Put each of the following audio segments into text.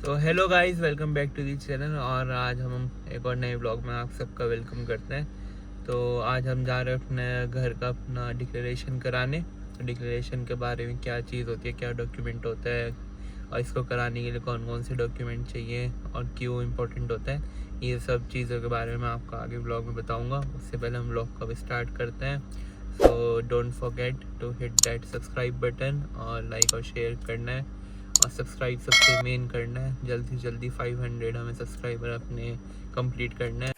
तो hello guys, welcome back to the channel. और आज हम एक और नए ब्लॉग में आप सबका वेलकम करते हैं। तो आज हम जा रहे हैं अपने घर का अपना डिक्लेरेशन कराने। तो डिक्लेरेशन के बारे में क्या चीज़ होती है, क्या डॉक्यूमेंट होता है और इसको कराने के लिए कौन कौन से डॉक्यूमेंट चाहिए और क्यों इम्पोर्टेंट होता है, ये सब चीज़ों के बारे में आपको आगे ब्लॉग में बताऊँगा। उससे पहले हम ब्लॉग को स्टार्ट करते हैं। So don't forget to hit that subscribe button और लाइक और शेयर करना है। और सब्सक्राइब सबसे मेन करना है, जल्दी से जल्दी 500 हमें सब्सक्राइबर अपने कंप्लीट करना है।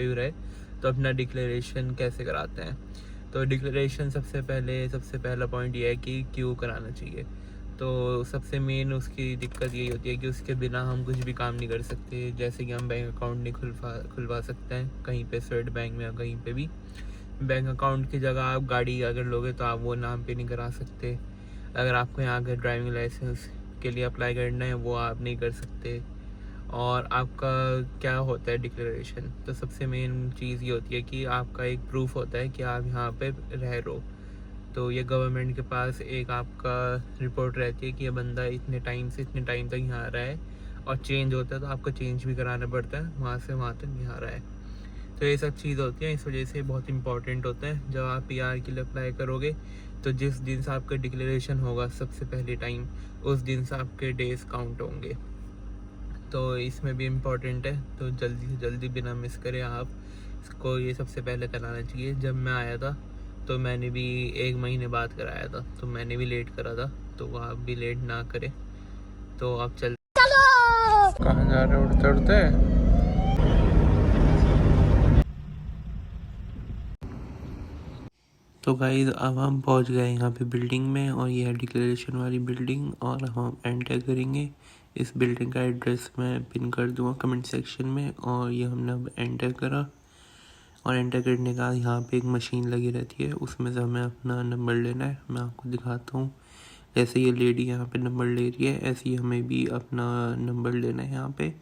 रहे तो अपना डिक्लेरेशन कैसे कराते हैं। तो डिक्लेरेशन सबसे पहला पॉइंट ये है कि क्यों कराना चाहिए। तो सबसे मेन उसकी दिक्कत यही होती है कि उसके बिना हम कुछ भी काम नहीं कर सकते। जैसे कि हम बैंक अकाउंट नहीं खुलवा सकते हैं कहीं पे, स्टेट बैंक में या कहीं पे भी। बैंक अकाउंट की जगह आप गाड़ी अगर लोगे तो आप वो नाम पे नहीं करा सकते। अगर आपको यहाँ का ड्राइविंग लाइसेंस के लिए अप्लाई करना है वो आप नहीं कर सकते। और आपका क्या होता है डिक्लेरेशन, तो सबसे मेन चीज़ ये होती है कि आपका एक प्रूफ होता है कि आप यहाँ पे रह रहे हो। तो ये गवर्नमेंट के पास एक आपका रिपोर्ट रहती है कि ये बंदा इतने टाइम से इतने टाइम तक यहाँ आ रहा है। और चेंज होता है तो आपको चेंज भी कराना पड़ता है, वहाँ से वहाँ तक यहाँ रहा है। तो ये सब चीज़ होती है, इस वजह से बहुत इंपॉर्टेंट होता है। जब आप पीआर के लिए अप्लाई करोगे तो जिस दिन से आपका डिक्लेरेशन होगा सबसे पहले टाइम, उस दिन से आपके डेज काउंट होंगे। तो इसमें भी इम्पोर्टेंट है, तो जल्दी से जल्दी बिना मिस करे आप इसको ये सबसे पहले कराना चाहिए। जब मैं आया था तो मैंने भी 1 महीने बाद कराया था, तो मैंने भी लेट करा था, तो आप भी लेट ना करें। तो आप चल कहाँ जा रहे हो उड़ते उड़ते। तो गाइस अब हम पहुंच गए यहाँ पे बिल्डिंग में, और ये है डिक्लेरेशन वाली बिल्डिंग, और हम एंटर करेंगे। इस बिल्डिंग का एड्रेस मैं पिन कर दूँगा कमेंट सेक्शन में। और ये हमने अब एंटर करा, और एंटर करने के बाद यहाँ पे एक मशीन लगी रहती है, उसमें से हमें अपना नंबर लेना है। मैं आपको दिखाता हूँ। जैसे ये लेडी यहाँ पे नंबर ले रही है, ऐसे ही हमें भी अपना नंबर लेना है यहाँ पे।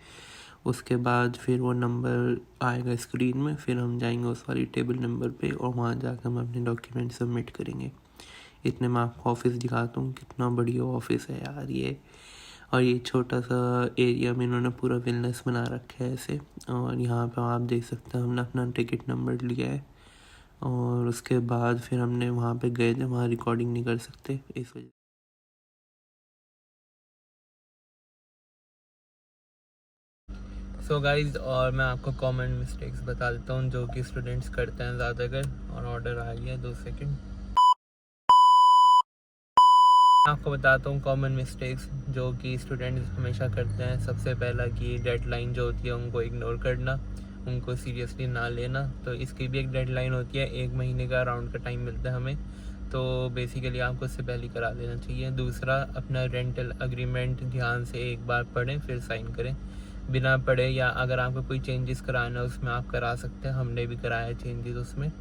उसके बाद फिर वो नंबर आएगा स्क्रीन में, फिर हम जाएंगे उस वाली टेबल नंबर पे, और वहाँ जाकर हम अपने डॉक्यूमेंट सबमिट करेंगे। इतने मैं आपको ऑफिस दिखाता हूँ, कितना बढ़िया ऑफिस है यार ये। और ये छोटा सा एरिया में इन्होंने पूरा वेलनेस बना रखा है ऐसे। और यहाँ पे आप देख सकते हैं हमने अपना टिकट नंबर लिया है। और उसके बाद फिर हमने वहाँ पे गए थे, वहाँ रिकॉर्डिंग नहीं कर सकते इस वजह। सो गाइज, और मैं आपको कॉमन मिस्टेक्स बता देता हूँ जो कि स्टूडेंट्स करते हैं ज़्यादातर। और ऑर्डर आ गया, 2 सेकेंड। आपको बताता हूँ कॉमन मिस्टेक्स जो कि स्टूडेंट्स हमेशा करते हैं। सबसे पहला कि डेडलाइन जो होती है उनको इग्नोर करना, उनको सीरियसली ना लेना। तो इसकी भी एक डेडलाइन होती है, 1 महीने का अराउंड का टाइम मिलता है हमें। तो बेसिकली आपको उससे पहले करा लेना चाहिए। दूसरा, अपना रेंटल अग्रीमेंट ध्यान से एक बार पढ़ें फिर साइन करें। बिना पढ़े, या अगर आपको कोई चेंजेस कराना है उसमें आप करा सकते हैं, हमने भी कराया चेंजेस उसमें,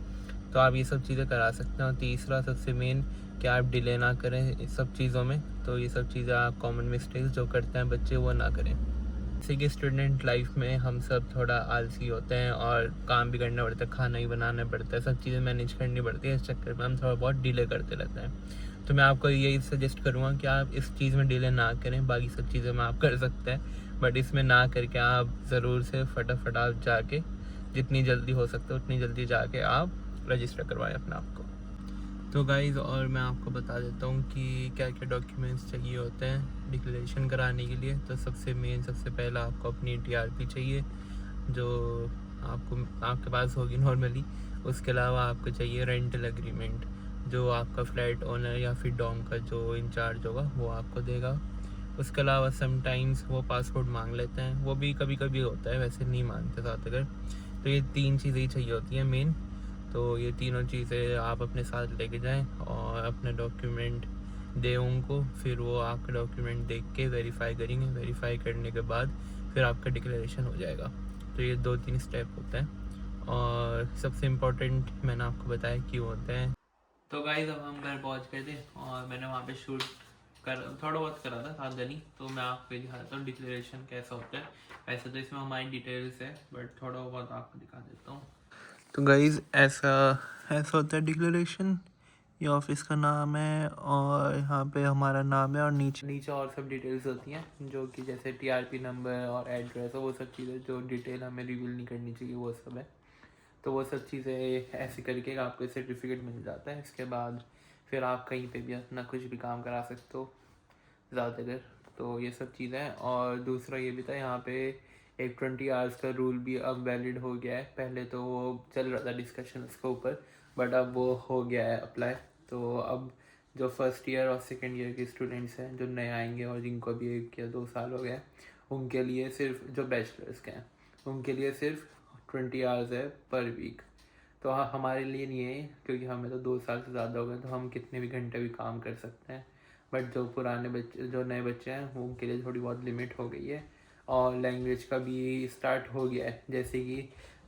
तो आप ये सब चीज़ें करा सकते हैं। और तीसरा सबसे मेन, कि आप डिले ना करें इस सब चीज़ों में। तो ये सब चीज़ें आप कॉमन मिस्टेक्स जो करते हैं बच्चे, वो ना करें। जैसे कि स्टूडेंट लाइफ में हम सब थोड़ा आलसी होते हैं और काम भी करना पड़ता है, खाना ही बनाना पड़ता है, सब चीज़ें मैनेज करनी पड़ती है। इस चक्कर में हम थोड़ा बहुत डिले करते रहते हैं। तो मैं आपको यही सजेस्ट करूँगा कि आप इस चीज़ में डिले ना करें। बाकी सब चीज़ें में आप कर सकते हैं, बट इसमें ना करके आप ज़रूर से फटाफट आप जाके, जितनी जल्दी हो सकता है उतनी जल्दी जाके आप रजिस्टर करवाएं अपने आप को। तो गाइज़, और मैं आपको बता देता हूँ कि क्या क्या डॉक्यूमेंट्स चाहिए होते हैं डिक्लेरेशन कराने के लिए। तो सबसे पहला आपको अपनी टीआरपी चाहिए, जो आपके पास होगी नॉर्मली। उसके अलावा आपको चाहिए रेंटल एग्रीमेंट, जो आपका फ्लैट ओनर या फिर डॉम का जो इंचार्ज होगा वो आपको देगा। उसके अलावा समटाइम्स वो पासपोर्ट मांग लेते हैं, वो भी कभी कभी होता है, वैसे नहीं मांगते ज़्यादातर। तो ये 3 चीज़ें ही चाहिए होती हैं मेन। तो ये तीनों चीज़ें आप अपने साथ लेके जाएं और अपने डॉक्यूमेंट दें उनको। फिर वो आपका डॉक्यूमेंट देख के वेरीफाई करेंगे, वेरीफाई करने के बाद फिर आपका डिक्लेरेशन हो जाएगा। तो ये 2-3 स्टेप होते हैं, और सबसे इम्पोर्टेंट मैंने आपको बताया क्यों होते हैं। तो गाइस, अब हम घर पहुंच गए थे और मैंने वहाँ पे शूट कर थोड़ा बहुत करा था, खासदार नहीं। तो मैं आपको दिखाता हूँ डिक्लेरेशन कैसा होता है। वैसे तो इसमें हमारी डिटेल्स है, बट थोड़ा बहुत आपको दिखा देता हूँ। तो गाइज ऐसा ऐसा होता है डिक्लेरेशन। ये ऑफिस का नाम है और यहाँ पे हमारा नाम है और नीचे नीचे और सब डिटेल्स होती हैं जो कि जैसे टीआरपी नंबर और एड्रेस और वो सब चीज़ें जो डिटेल हमें रिवील नहीं करनी चाहिए वो सब है। तो वो सब चीज़ें ऐसे करके आपको सर्टिफिकेट मिल जाता है। इसके बाद फिर आप कहीं पे भी अपना कुछ भी काम करा सकते हो ज़्यादातर। तो ये सब चीज़ें हैं। और दूसरा ये भी था यहाँ पे एक 20 आवर्स का रूल भी अब वैलिड हो गया है। पहले तो वो चल रहा था डिस्कशन उसके ऊपर, बट अब वो हो गया है अप्लाई। तो अब जो फर्स्ट ईयर और सेकेंड ईयर के स्टूडेंट्स हैं जो नए आएंगे और जिनको भी 1 या 2 साल हो गए, उनके लिए सिर्फ जो बैचलर्स के हैं उनके लिए सिर्फ 20 आवर्स है पर वीक। तो हाँ, हमारे लिए नहीं है क्योंकि हमें तो 2 साल से ज़्यादा हो गए तो हम कितने भी घंटे भी काम कर सकते हैं। बट जो पुराने बच्चे जो नए बच्चे हैं वो उनके लिए थोड़ी बहुत लिमिट हो गई है। और लैंग्वेज का भी स्टार्ट हो गया है। जैसे कि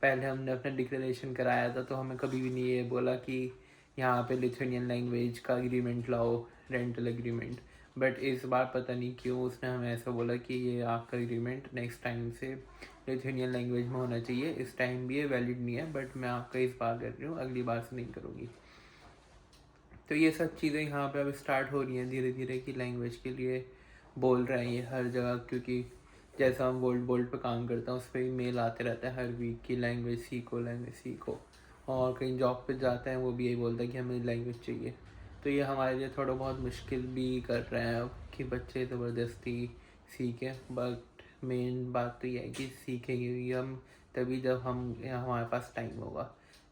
पहले हमने अपना डिक्लेरेशन कराया था तो हमें कभी भी नहीं ये बोला कि यहाँ पे लिथुनियन लैंग्वेज का एग्रीमेंट लाओ, रेंटल एग्रीमेंट। बट इस बार पता नहीं क्यों उसने हमें ऐसा बोला कि ये आपका एग्रीमेंट नेक्स्ट टाइम से लिथुनियन लैंग्वेज में होना चाहिए। इस टाइम भी ये वैलिड नहीं है, बट मैं आपका इस बार कर रही हूँ, अगली बार से नहीं करूँगी। तो ये सब चीज़ें यहाँ पे अब स्टार्ट हो रही हैं धीरे धीरे कि लैंग्वेज के लिए बोल रहे हैं ये हर जगह। क्योंकि जैसा हम बोल्ट बोल्ट पे काम करते हैं उस पर मेल आते रहता है हर वीक की लैंग्वेज सीखो लैंग्वेज सीखो। और कहीं जॉब पे जाते हैं वो भी यही बोलता है कि हमें लैंग्वेज चाहिए। तो ये हमारे लिए थोड़ा बहुत मुश्किल भी कर रहे हैं अब कि बच्चे ज़बरदस्ती सीखें। बट मेन बात तो ये है कि सीखेंगे भी हम तभी जब हमारे पास टाइम होगा।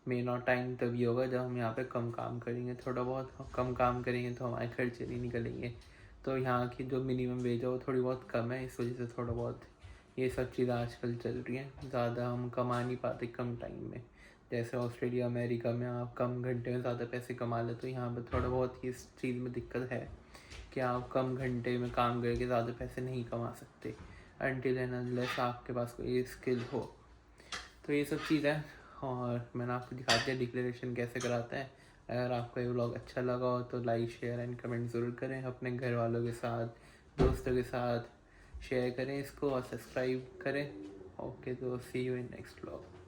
मेन और टाइम तभी होगा जब हम यहाँ पे कम काम करेंगे। थोड़ा बहुत कम काम करेंगे तो हमारे खर्चे नहीं निकलेंगे। तो यहाँ की जो मिनिमम वेज है वो थोड़ी बहुत कम है, इस वजह से थोड़ा बहुत ये सब चीज़ें आजकल चल रही हैं। ज़्यादा हम कमा नहीं पाते कम टाइम में। जैसे ऑस्ट्रेलिया अमेरिका में आप कम घंटे में ज़्यादा पैसे कमा लेते, तो यहाँ पर थोड़ा बहुत इस चीज़ में दिक्कत है कि आप कम घंटे में काम करके ज़्यादा पैसे नहीं कमा सकते अनटिल एंड अनलेस आपके पास कोई स्किल हो। तो ये सब चीज़ है। और मैंने आपको दिखा दिया डिक्लेरेशन कैसे कराते हैं। अगर आपको ये व्लॉग अच्छा लगा हो तो लाइक शेयर एंड कमेंट ज़रूर करें। अपने घर वालों के साथ दोस्तों के साथ शेयर करें इसको और सब्सक्राइब करें। ओके, तो सी यू इन नेक्स्ट व्लॉग।